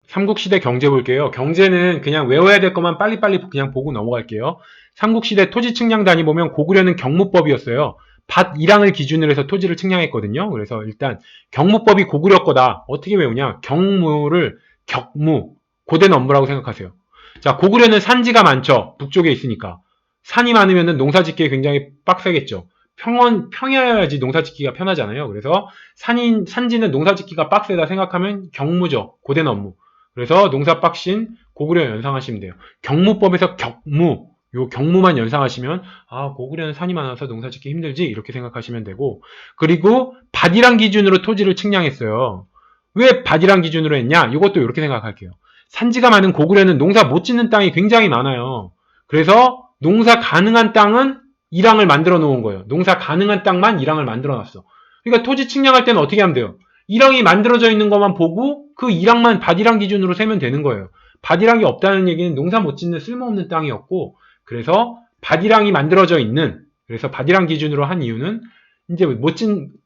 삼국시대 경제 볼게요. 경제는 그냥 외워야 될 것만 빨리빨리 그냥 보고 넘어갈게요. 삼국시대 토지 측량 단위 보면 고구려는 경무법이었어요. 밭 1항을 기준으로 해서 토지를 측량했거든요. 그래서 일단 경무법이 고구려 거다. 어떻게 외우냐? 경무를 격무, 고된 업무라고 생각하세요. 자, 고구려는 산지가 많죠. 북쪽에 있으니까. 산이 많으면 농사짓기에 굉장히 빡세겠죠. 평야여야지 농사짓기가 편하잖아요. 그래서 산지는 농사짓기가 빡세다 생각하면 경무죠. 고된 업무. 그래서 농사 빡신 고구려 연상하시면 돼요. 경무법에서 격무, 요 경무만 연상하시면 아 고구려는 산이 많아서 농사짓기 힘들지 이렇게 생각하시면 되고 그리고 밭이란 기준으로 토지를 측량했어요. 왜 밭이란 기준으로 했냐? 이것도 이렇게 생각할게요. 산지가 많은 고구려는 농사 못 짓는 땅이 굉장히 많아요. 그래서 농사 가능한 땅은 1항을 만들어 놓은 거예요. 농사 가능한 땅만 1항을 만들어 놨어. 그러니까 토지 측량할 때는 어떻게 하면 돼요? 1항이 만들어져 있는 것만 보고 그 1항만 밭이랑 기준으로 세면 되는 거예요. 밭이랑이 없다는 얘기는 농사 못 짓는 쓸모없는 땅이었고 그래서 밭이랑이 만들어져 있는 그래서 밭이랑 기준으로 한 이유는 이제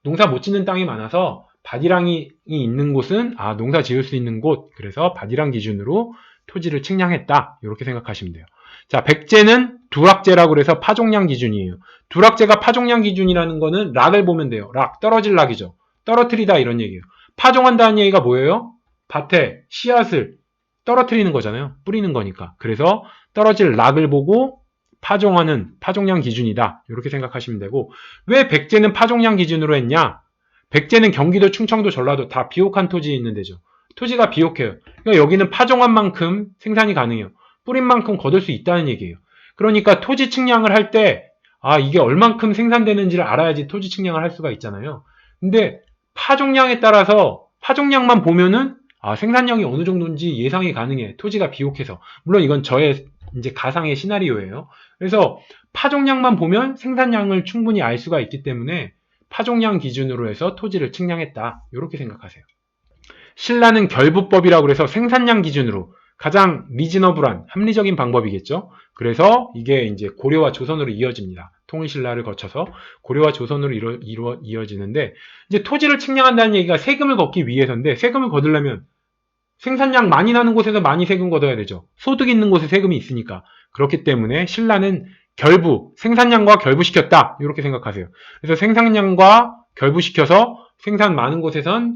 농사 못 짓는 땅이 많아서 밭이랑이 있는 곳은 농사 지을 수 있는 곳 그래서 밭이랑 기준으로 토지를 측량했다 이렇게 생각하시면 돼요. 자, 백제는 두락제라고 해서 파종량 기준이에요. 두락제가 파종량 기준이라는 거는 락을 보면 돼요. 락, 떨어질 락이죠. 떨어뜨리다 이런 얘기예요. 파종한다는 얘기가 뭐예요? 밭에 씨앗을 떨어뜨리는 거잖아요. 뿌리는 거니까. 그래서 떨어질 락을 보고 파종하는 파종량 기준이다. 이렇게 생각하시면 되고 왜 백제는 파종량 기준으로 했냐? 백제는 경기도, 충청도, 전라도 다 비옥한 토지에 있는 데죠. 토지가 비옥해요. 그러니까 여기는 파종한 만큼 생산이 가능해요. 뿌린 만큼 거둘 수 있다는 얘기예요. 그러니까 토지 측량을 할 때 이게 얼만큼 생산되는지를 알아야지 토지 측량을 할 수가 있잖아요. 근데 파종량에 따라서 파종량만 보면은 생산량이 어느 정도인지 예상이 가능해. 토지가 비옥해서. 물론 이건 저의 이제 가상의 시나리오예요. 그래서 파종량만 보면 생산량을 충분히 알 수가 있기 때문에 파종량 기준으로 해서 토지를 측량했다. 이렇게 생각하세요. 신라는 결부법이라고 해서 생산량 기준으로 가장 리즈너블한 합리적인 방법이겠죠. 그래서 이게 이제 고려와 조선으로 이어집니다. 통일신라를 거쳐서 고려와 조선으로 이어지는데 이제 토지를 측량한다는 얘기가 세금을 걷기 위해서인데 세금을 거두려면 생산량 많이 나는 곳에서 많이 세금 걷어야 되죠. 소득 있는 곳에 세금이 있으니까. 그렇기 때문에 신라는 생산량과 결부시켰다. 이렇게 생각하세요. 그래서 생산량과 결부시켜서 생산 많은 곳에선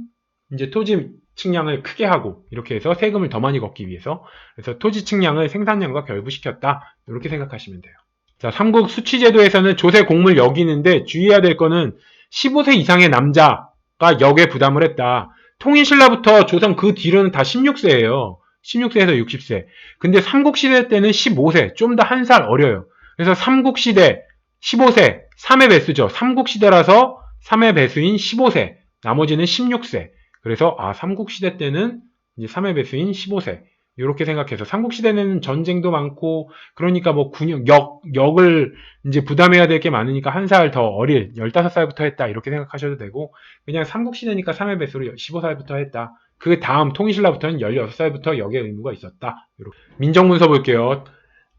이제 토지 측량을 크게 하고 이렇게 해서 세금을 더 많이 걷기 위해서 그래서 토지 측량을 생산량과 결부시켰다. 이렇게 생각하시면 돼요. 자, 삼국 수치제도에서는 조세 공물 여기는데 주의해야 될 거는 15세 이상의 남자가 역에 부담을 했다. 통일신라부터 조선 그 뒤로는 다 16세예요. 16세에서 60세. 근데 삼국시대 때는 15세, 좀 더 한 살 어려요. 그래서 삼국시대 15세, 3의 배수죠. 삼국시대라서 3의 배수인 15세, 나머지는 16세. 그래서 삼국시대 때는 이제 3의 배수인 15세. 이렇게 생각해서 삼국시대는 전쟁도 많고 그러니까 뭐 역을 이제 부담해야 될 게 많으니까 한 살 더 어릴 15살부터 했다 이렇게 생각하셔도 되고 그냥 삼국시대니까 3의 배수로 15살부터 했다. 그 다음 통일신라부터는 16살부터 역의 의무가 있었다. 이렇게. 민정문서 볼게요.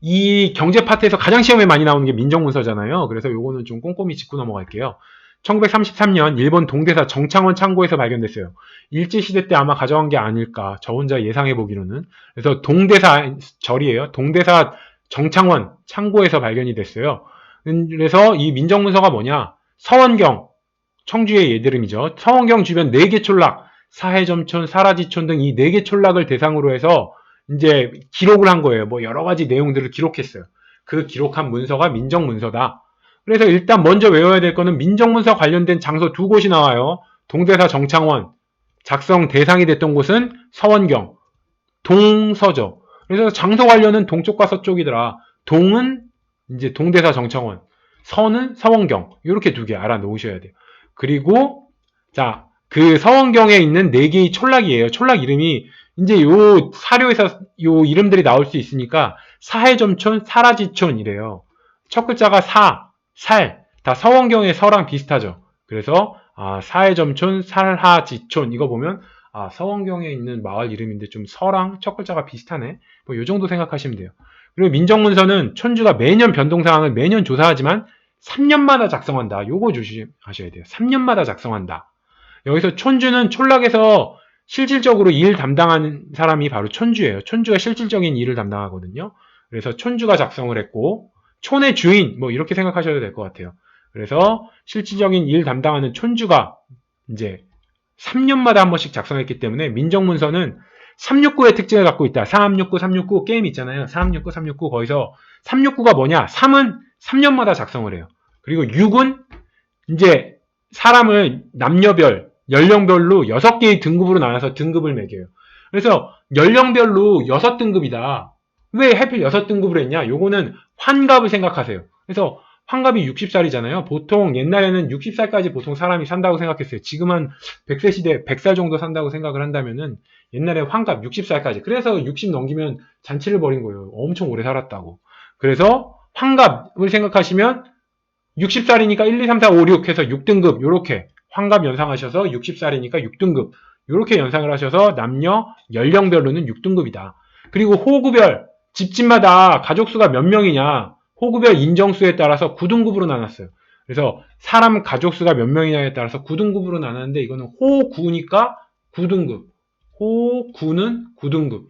이 경제 파트에서 가장 시험에 많이 나오는 게 민정문서잖아요. 그래서 요거는 좀 꼼꼼히 짚고 넘어갈게요. 1933년 일본 동대사 정창원 창고에서 발견됐어요. 일제시대 때 아마 가져간 게 아닐까. 저 혼자 예상해보기로는. 그래서 동대사 절이에요. 동대사 정창원 창고에서 발견이 됐어요. 그래서 이 민정문서가 뭐냐. 서원경, 청주의 예드름이죠. 서원경 주변 4개 촌락, 사해점촌, 사라지촌 등 이 4개 촌락을 대상으로 해서 이제 기록을 한 거예요. 뭐 여러 가지 내용들을 기록했어요. 그 기록한 문서가 민정문서다. 그래서 일단 먼저 외워야 될 거는 민정문서 관련된 장소 2곳이 나와요. 동대사 정창원, 작성 대상이 됐던 곳은 서원경, 동서죠. 그래서 장소 관련은 동쪽과 서쪽이더라. 동은 이제 동대사 정창원, 서는 서원경. 이렇게 2개 알아놓으셔야 돼요. 그리고 자, 그 서원경에 있는 4개의 촌락이에요. 촌락 이름이 이제 요 사료에서 요 이름들이 나올 수 있으니까 사해점촌, 사라지촌이래요. 첫 글자가 살, 다 서원경의 서랑 비슷하죠. 그래서 사해점촌, 살하지촌 이거 보면 서원경에 있는 마을 이름인데 좀 서랑 첫 글자가 비슷하네. 뭐 요 정도 생각하시면 돼요. 그리고 민정문서는 촌주가 매년 변동사항을 매년 조사하지만 3년마다 작성한다. 요거 조심하셔야 돼요. 3년마다 작성한다. 여기서 촌주는 촌락에서 실질적으로 일 담당하는 사람이 바로 촌주예요. 촌주가 실질적인 일을 담당하거든요. 그래서 촌주가 작성을 했고, 촌의 주인, 뭐 이렇게 생각하셔도 될 것 같아요. 그래서 실질적인 일 담당하는 촌주가 이제 3년마다 한 번씩 작성했기 때문에 민정문서는 369의 특징을 갖고 있다. 369, 369 게임 있잖아요. 369, 369 거기서 369가 뭐냐? 3은 3년마다 작성을 해요. 그리고 6은 이제 사람을 남녀별, 연령별로 6개의 등급으로 나눠서 등급을 매겨요. 그래서 연령별로 6등급이다. 왜 하필 6등급으로 했냐? 요거는 환갑을 생각하세요. 그래서 환갑이 60살이잖아요. 보통 옛날에는 60살까지 보통 사람이 산다고 생각했어요. 지금 한 100세 시대 100살 정도 산다고 생각을 한다면은 옛날에 환갑 60살까지. 그래서 60 넘기면 잔치를 벌인 거예요. 엄청 오래 살았다고. 그래서 환갑을 생각하시면 60살이니까 1, 2, 3, 4, 5, 6 해서 6등급 요렇게 환갑 연상하셔서 60살이니까 6등급 요렇게 연상을 하셔서 남녀 연령별로는 6등급이다. 그리고 호구별 집집마다 가족수가 몇 명이냐 호구별 인정수에 따라서 9등급으로 나눴어요. 그래서 사람 가족수가 몇 명이냐에 따라서 9등급으로 나눴는데 이거는 호구니까 9등급 호구는 9등급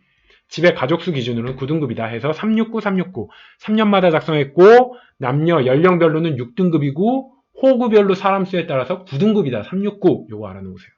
집의 가족수 기준으로는 9등급이다 해서 369, 369 3년마다 작성했고 남녀 연령별로는 6등급이고 호구별로 사람 수에 따라서 9등급이다. 369 요거 알아놓으세요.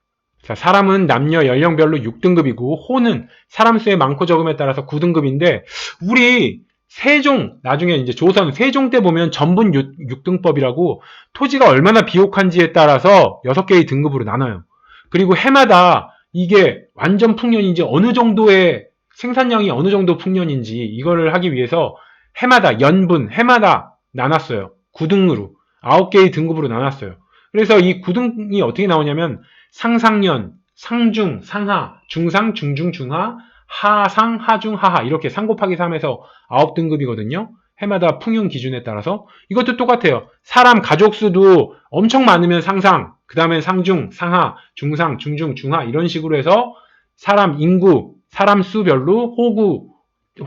자, 사람은 남녀 연령별로 6등급이고 호는 사람 수의 많고 적음에 따라서 9등급인데 우리 세종 나중에 이제 조선 세종 때 보면 전분 6등법이라고 토지가 얼마나 비옥한지에 따라서 6개의 등급으로 나눠요. 그리고 해마다 이게 완전 풍년인지 어느 정도의 생산량이 어느 정도 풍년인지 이거를 하기 위해서 해마다 연분 해마다 나눴어요. 9등으로 9개의 등급으로 나눴어요. 그래서 이 9등이 어떻게 나오냐면 상상년, 상중, 상하, 중상, 중중, 중하, 하상, 하중, 하하 이렇게 3 곱하기 3에서 9등급이거든요. 해마다 풍년 기준에 따라서 이것도 똑같아요. 사람 가족 수도 엄청 많으면 상상, 그 다음에 상중, 상하, 중상, 중중, 중하 이런 식으로 해서 사람 인구, 사람 수별로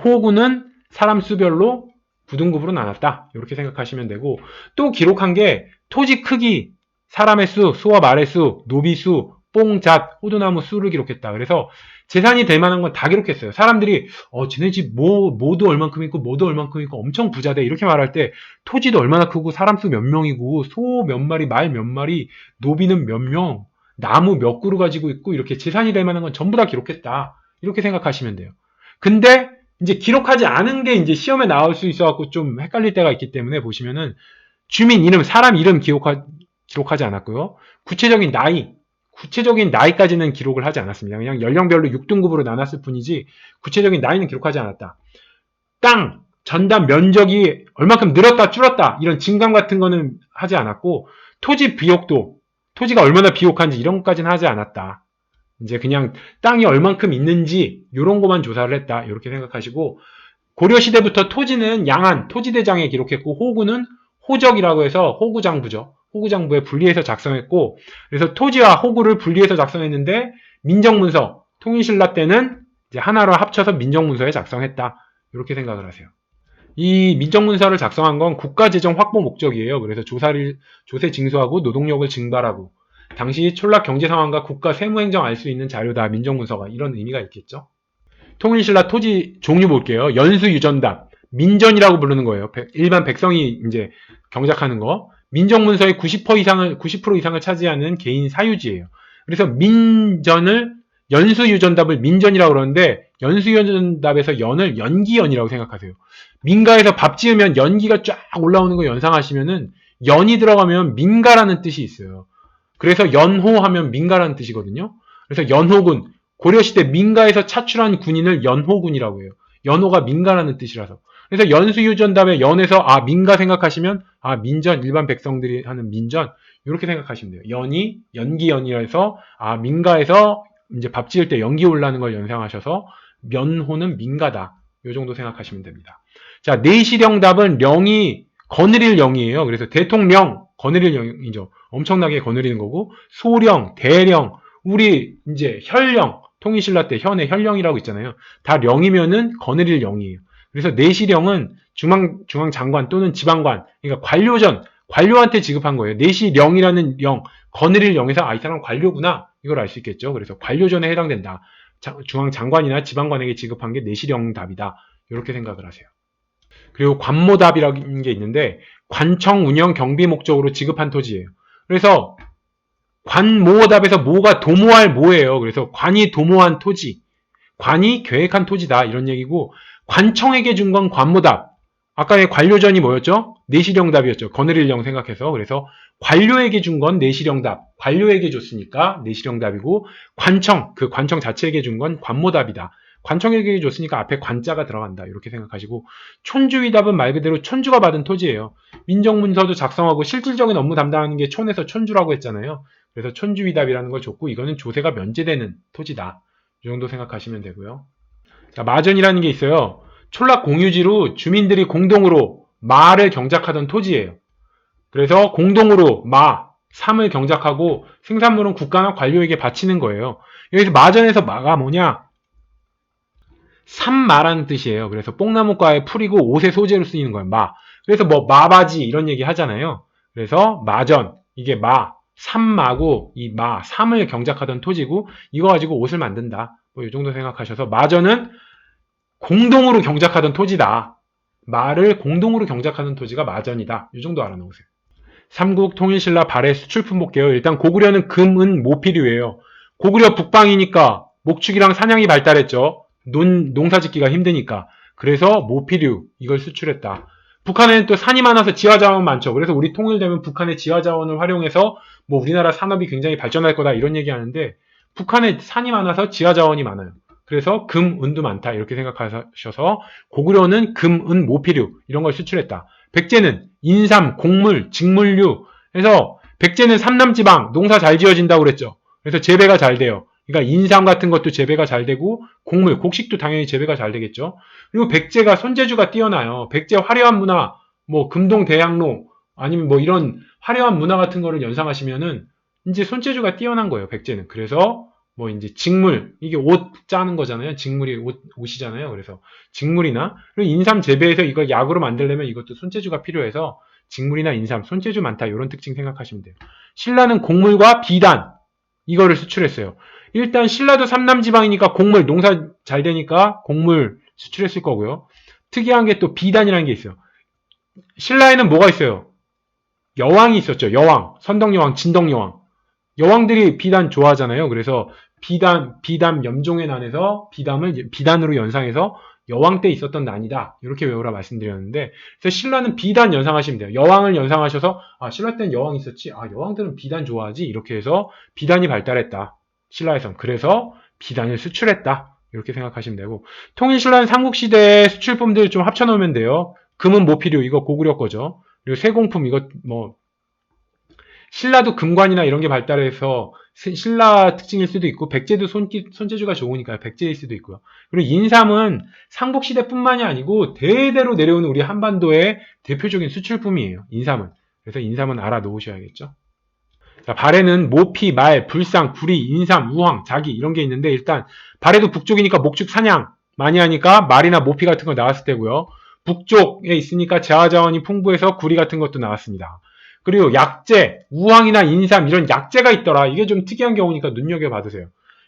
호구는 사람 수별로 9등급으로 나눴다. 이렇게 생각하시면 되고 또 기록한 게 토지 크기, 사람의 수, 수와 말의 수, 노비 수, 뽕, 잣, 호두나무 수를 기록했다. 그래서 재산이 될 만한 건 다 기록했어요. 사람들이 쟤네 집 뭐도 얼만큼 있고 뭐도 얼만큼 있고 엄청 부자대 이렇게 말할 때 토지도 얼마나 크고 사람 수 몇 명이고 소 몇 마리, 말 몇 마리, 노비는 몇 명, 나무 몇 그루 가지고 있고 이렇게 재산이 될 만한 건 전부 다 기록했다. 이렇게 생각하시면 돼요. 근데 이제 기록하지 않은 게 이제 시험에 나올 수 있어갖고 좀 헷갈릴 때가 있기 때문에 보시면은 주민 이름, 사람 이름 기록하지 않았고요. 구체적인 나이까지는 기록을 하지 않았습니다. 그냥 연령별로 6등급으로 나눴을 뿐이지 구체적인 나이는 기록하지 않았다. 땅, 전담 면적이 얼마큼 늘었다 줄었다 이런 증감 같은 거는 하지 않았고 토지 비옥도, 토지가 얼마나 비옥한지 이런 것까지는 하지 않았다. 이제 그냥 땅이 얼만큼 있는지 이런 것만 조사를 했다. 이렇게 생각하시고 고려시대부터 토지는 양한, 토지대장에 기록했고 호구는 호적이라고 해서 호구장부죠. 호구장부에 분리해서 작성했고 그래서 토지와 호구를 분리해서 작성했는데 민정문서, 통일신라 때는 이제 하나로 합쳐서 민정문서에 작성했다. 이렇게 생각을 하세요. 이 민정문서를 작성한 건 국가재정 확보 목적이에요. 그래서 조세 징수하고 노동력을 증발하고 당시 촌락 경제 상황과 국가 세무행정 알 수 있는 자료다. 민정문서가 이런 의미가 있겠죠. 통일신라 토지 종류 볼게요. 연수유전답, 민전이라고 부르는 거예요. 일반 백성이 이제 경작하는 거. 민정문서의 90% 이상을 차지하는 개인 사유지예요. 그래서 연수유전답을 민전이라고 그러는데 연수유전답에서 연을 연기연이라고 생각하세요. 민가에서 밥 지으면 연기가 쫙 올라오는 거 연상하시면은 연이 들어가면 민가라는 뜻이 있어요. 그래서 연호하면 민가라는 뜻이거든요. 그래서 연호군, 고려시대 민가에서 차출한 군인을 연호군이라고 해요. 연호가 민가라는 뜻이라서. 그래서 연수유전답의 연에서 민가 생각하시면 민전, 일반 백성들이 하는 민전 이렇게 생각하시면 돼요. 연이 연기연이라서 민가에서 이제 밥 지을 때 연기 올라는 걸 연상하셔서 면호는 민가다. 이 정도 생각하시면 됩니다. 자, 내시령답은 령이 거느릴 령이에요. 그래서 대통령 거느릴 령이죠. 엄청나게 거느리는 거고 소령, 대령, 우리 이제 혈령, 통일신라 때 현의 혈령이라고 있잖아요. 다 령이면은 거느릴 령이에요. 그래서 내시령은 중앙장관 또는 지방관, 그러니까 관료한테 지급한 거예요. 내시령이라는 령, 거느릴 령에서 이 사람 관료구나 이걸 알 수 있겠죠. 그래서 관료전에 해당된다. 중앙장관이나 지방관에게 지급한 게 내실형답이다. 이렇게 생각을 하세요. 그리고 관모답이라는 게 있는데 관청 운영 경비 목적으로 지급한 토지예요. 그래서 관모답에서 모가 도모할 모예요. 그래서 관이 도모한 토지, 관이 계획한 토지다 이런 얘기고 관청에게 준 건 관모답. 아까의 관료전이 뭐였죠? 내실형답이었죠. 거느릴령 생각해서. 그래서 관료에게 준 건 내실형답. 관료에게 줬으니까 내실형답이고 관청, 그 관청 자체에게 준 건 관모답이다. 관청에게 줬으니까 앞에 관자가 들어간다. 이렇게 생각하시고 촌주위답은 말 그대로 촌주가 받은 토지예요. 민정문서도 작성하고 실질적인 업무 담당하는 게 촌에서 촌주라고 했잖아요. 그래서 촌주위답이라는 걸 줬고 이거는 조세가 면제되는 토지다. 이 정도 생각하시면 되고요. 자, 마전이라는 게 있어요. 촌락 공유지로 주민들이 공동으로 마를 경작하던 토지예요. 그래서 공동으로 삶을 경작하고 생산물은 국가나 관료에게 바치는 거예요. 여기서 마전에서 마가 뭐냐? 삼마라는 뜻이에요. 그래서 뽕나무과에 풀이고 옷의 소재로 쓰이는 거예요. 그래서 뭐 마바지 이런 얘기 하잖아요. 그래서 마전, 이게 삼마고 이 삼을 경작하던 토지고 이거 가지고 옷을 만든다. 뭐 이 정도 생각하셔서 마전은 공동으로 경작하던 토지다. 마를 공동으로 경작하는 토지가 마전이다. 이 정도 알아놓으세요. 삼국 통일신라 발해 수출품 볼게요. 일단 고구려는 금, 은, 모 필요해요. 고구려 북방이니까 목축이랑 사냥이 발달했죠. 농사짓기가 힘드니까. 그래서 모필유 이걸 수출했다. 북한에는 또 산이 많아서 지하자원 많죠. 그래서 우리 통일되면 북한의 지하자원을 활용해서 뭐 우리나라 산업이 굉장히 발전할 거다 이런 얘기하는데 북한에 산이 많아서 지하자원이 많아요. 그래서 금, 은도 많다 이렇게 생각하셔서 고구려는 금, 은, 모필유 이런 걸 수출했다. 백제는 인삼, 곡물, 직물류 그래서 백제는 삼남지방 농사 잘 지어진다고 그랬죠. 그래서 재배가 잘 돼요. 그러니까 인삼 같은 것도 재배가 잘 되고 곡물, 곡식도 당연히 재배가 잘 되겠죠. 그리고 백제가 손재주가 뛰어나요. 백제 화려한 문화, 뭐 금동대학로 아니면 뭐 이런 화려한 문화 같은 거를 연상하시면은 이제 손재주가 뛰어난 거예요. 백제는. 그래서 뭐 이제 직물, 이게 옷 짜는 거잖아요. 직물이 옷이잖아요. 그래서 직물이나 그리고 인삼 재배해서 이걸 약으로 만들려면 이것도 손재주가 필요해서 직물이나 인삼, 손재주 많다 이런 특징 생각하시면 돼요. 신라는 곡물과 비단 이거를 수출했어요. 일단 신라도 삼남지방이니까 곡물 농사 잘 되니까 곡물 수출했을 거고요. 특이한 게 또 비단이라는 게 있어요. 신라에는 뭐가 있어요? 여왕이 있었죠. 여왕, 선덕여왕, 진덕여왕. 여왕들이 비단 좋아하잖아요. 그래서 비담 염종의 난에서 비담을 비단으로 연상해서 여왕 때 있었던 난이다. 이렇게 외우라 말씀드렸는데 그래서 신라는 비단 연상하시면 돼요. 여왕을 연상하셔서 신라 때는 여왕이 있었지. 여왕들은 비단 좋아하지. 이렇게 해서 비단이 발달했다. 신라에선. 그래서 비단을 수출했다. 이렇게 생각하시면 되고 통일신라는 삼국시대의 수출품들 좀 합쳐놓으면 돼요. 금은 모필유 이거 고구려 거죠. 그리고 세공품 이거 뭐 신라도 금관이나 이런 게 발달해서 신라 특징일 수도 있고 백제도 손재주가 좋으니까 백제일 수도 있고요. 그리고 인삼은 삼국시대뿐만이 아니고 대대로 내려오는 우리 한반도의 대표적인 수출품이에요. 인삼은. 그래서 인삼은 알아놓으셔야겠죠. 자, 발해는 모피, 말, 불상, 구리, 인삼, 우황, 자기 이런 게 있는데 일단 발해도 북쪽이니까 목축 사냥 많이 하니까 말이나 모피 같은 거 나왔을 때고요. 북쪽에 있으니까 재화자원이 풍부해서 구리 같은 것도 나왔습니다. 그리고 약재, 우황이나 인삼 이런 약재가 있더라. 이게 좀 특이한 경우니까 눈여겨봐두세요.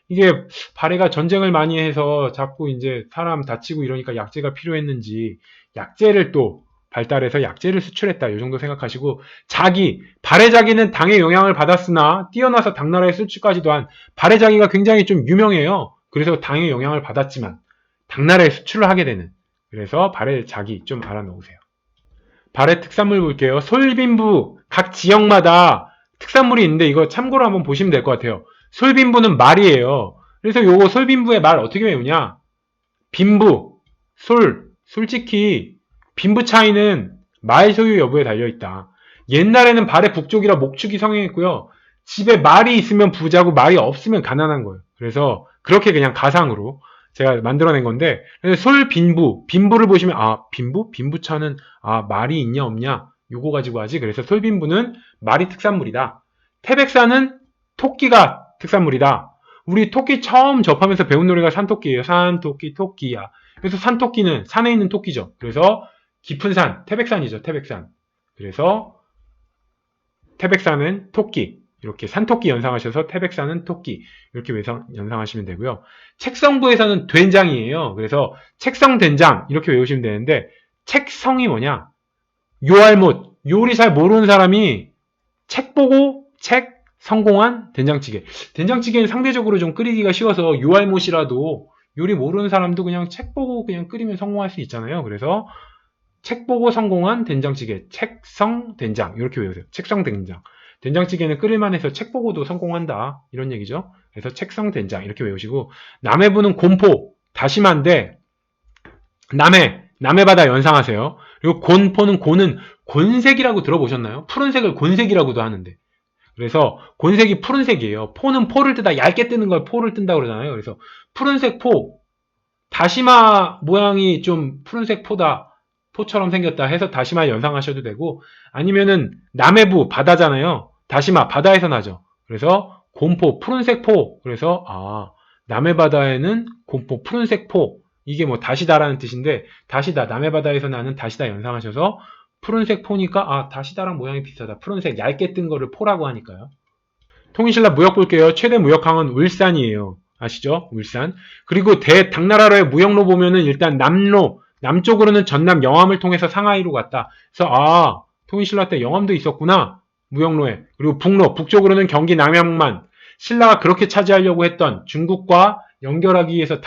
이게 발해가 전쟁을 많이 해서 자꾸 이제 사람 다치고 이러니까 약재가 필요했는지 약재를 또 발달해서 약재를 수출했다. 이 정도 생각하시고 발해자기는 당의 영향을 받았으나 뛰어나서 당나라의 수출까지도 한 발해자기가 굉장히 좀 유명해요. 그래서 당의 영향을 받았지만 당나라에 수출을 하게 되는 그래서 발해자기 좀 알아놓으세요. 발해 특산물 볼게요. 솔빈부 각 지역마다 특산물이 있는데 이거 참고로 한번 보시면 될 것 같아요. 솔빈부는 말이에요. 그래서 요거 솔빈부의 말 어떻게 외우냐? 빈부, 솔직히 빈부 차이는 말 소유 여부에 달려있다. 옛날에는 발해 북쪽이라 목축이 성행했고요. 집에 말이 있으면 부자고 말이 없으면 가난한 거예요. 그래서 그렇게 그냥 가상으로 제가 만들어낸 건데 빈부를 보시면 빈부차는 말이 있냐 없냐 요거 가지고 하지. 그래서 솔빈부는 말이 특산물이다. 태백산은 토끼가 특산물이다. 우리 토끼 처음 접하면서 배운 노래가 산토끼예요. 산토끼 토끼야. 그래서 산토끼는 산에 있는 토끼죠. 그래서 깊은 산 태백산이죠. 태백산. 그래서 태백산은 토끼. 이렇게 산토끼 연상하셔서 태백산은 토끼 이렇게 연상하시면 되고요. 책성부에서는 된장이에요. 그래서 책성된장 이렇게 외우시면 되는데 책성이 뭐냐? 요알못 요리 잘 모르는 사람이 책 보고 책 성공한 된장찌개. 된장찌개는 상대적으로 좀 끓이기가 쉬워서 요알못이라도 요리 모르는 사람도 그냥 책 보고 그냥 끓이면 성공할 수 있잖아요. 그래서 책 보고 성공한 된장찌개, 책성 된장 이렇게 외우세요. 책성 된장. 된장찌개는 끓일만 해서 책 보고도 성공한다 이런 얘기죠. 그래서 책성 된장 이렇게 외우시고 남해부는 곰포, 다시마인데 남해바다 연상하세요. 그리고 곤포는 고는 곤색이라고 들어보셨나요? 푸른색을 곤색이라고도 하는데 그래서 곤색이 푸른색이에요. 포는 포를 뜨다 얇게 뜨는 걸 포를 뜬다고 그러잖아요. 그래서 푸른색 포, 다시마 모양이 좀 푸른색 포다. 포처럼 생겼다 해서 다시마 연상하셔도 되고 아니면은 남해부 바다잖아요. 다시마 바다에서 나죠. 그래서 곰포 푸른색 포. 그래서 남해바다에는 곰포 푸른색 포. 이게 뭐 다시다라는 뜻인데 다시다 남해바다에서 나는 다시다 연상하셔서 푸른색 포니까 다시다랑 모양이 비슷하다. 푸른색 얇게 뜬 거를 포라고 하니까요. 통일신라 무역 볼게요. 최대 무역항은 울산이에요. 아시죠? 울산. 그리고 당나라로의 무역로 보면은 일단 남쪽으로는 전남 영암을 통해서 상하이로 갔다. 그래서 통일신라 때 영암도 있었구나. 무역로에. 그리고 북쪽으로는 경기 남양만. 신라가 그렇게 차지하려고 했던 중국과 연결하기 위해서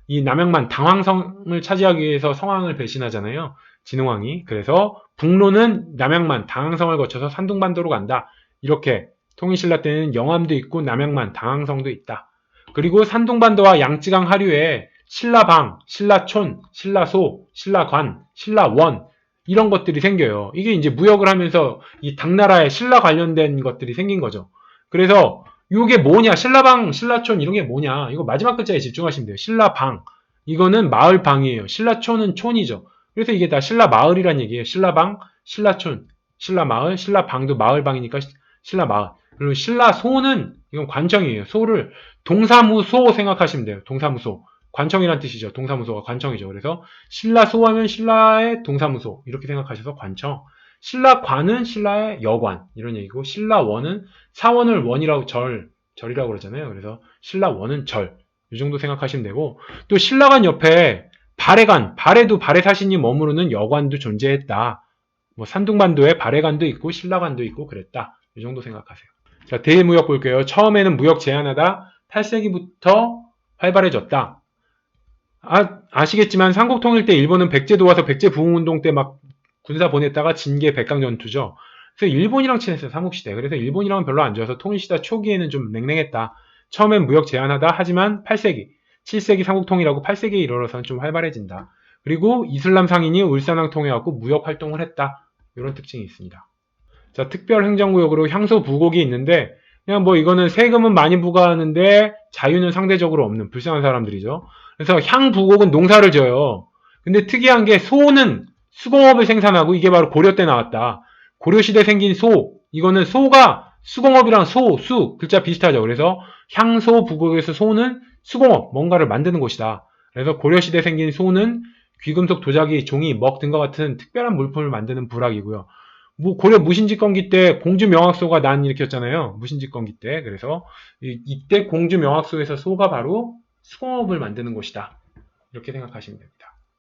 이 남양만 당황성을 차지하기 위해서 성왕을 배신하잖아요. 진흥왕이. 그래서 북로는 남양만 당황성을 거쳐서 산둥반도로 간다. 이렇게 통일신라 때는 영암도 있고 남양만 당황성도 있다. 그리고 산둥반도와 양쯔강 하류에 신라방, 신라촌, 신라소, 신라관, 신라원 이런 것들이 생겨요. 이게 이제 무역을 하면서 이 당나라에 신라 관련된 것들이 생긴 거죠. 그래서 이게 뭐냐? 신라방, 신라촌 이런 게 뭐냐? 이거 마지막 글자에 집중하시면 돼요. 신라방. 이거는 마을방이에요. 신라촌은 촌이죠. 그래서 이게 다 신라마을이란 얘기예요. 신라방, 신라촌, 신라마을, 신라방도 마을방이니까 신라마을. 그리고 신라소는 이건 관청이에요. 소를 동사무소 생각하시면 돼요. 동사무소. 관청이란 뜻이죠. 동사무소가 관청이죠. 그래서 신라소 하면 신라의 동사무소 이렇게 생각하셔서 관청. 신라관은 신라의 여관 이런 얘기고 신라원은 사원을 원이라고 절이라고 그러잖아요. 그래서 신라원은 절. 이 정도 생각하시면 되고 또 신라관 옆에 발해관, 발해도 발해사신이 머무르는 여관도 존재했다. 뭐 산둥반도에 발해관도 있고 신라관도 있고 그랬다. 이 정도 생각하세요. 자, 대무역 볼게요. 처음에는 무역 제한하다 8세기부터 활발해졌다. 아시겠지만 삼국통일 때 일본은 백제도 와서 백제 부흥운동 때 막 군사 보냈다가 진계 백강 전투죠. 그래서 일본이랑 친했어요. 삼국시대. 그래서 일본이랑은 별로 안 좋아서 통일시대 초기에는 좀 냉랭했다. 처음엔 무역 제한하다 하지만 8세기, 7세기 삼국통일하고 8세기에 이르러서는 좀 활발해진다. 그리고 이슬람 상인이 울산왕 통해갖고 무역 활동을 했다. 이런 특징이 있습니다. 자, 특별행정구역으로 향소 부곡이 있는데 그냥 뭐 이거는 세금은 많이 부과하는데 자유는 상대적으로 없는 불쌍한 사람들이죠. 그래서 향부곡은 농사를 져요. 근데 특이한 게 소는 수공업을 생산하고 이게 바로 고려 때 나왔다. 고려시대 생긴 소, 이거는 소가 수공업이랑 수 글자 비슷하죠. 그래서 향소 부곡에서 소는 수공업, 뭔가를 만드는 곳이다. 그래서 고려시대 생긴 소는 귀금속 도자기, 종이, 먹 등과 같은 특별한 물품을 만드는 부락이고요. 고려 무신집권기 때 공주명학소가 난 일으켰잖아요. 무신집권기 때. 그래서 이때 공주명학소에서 소가 바로 수공업을 만드는 곳이다. 이렇게 생각하시면 됩니다.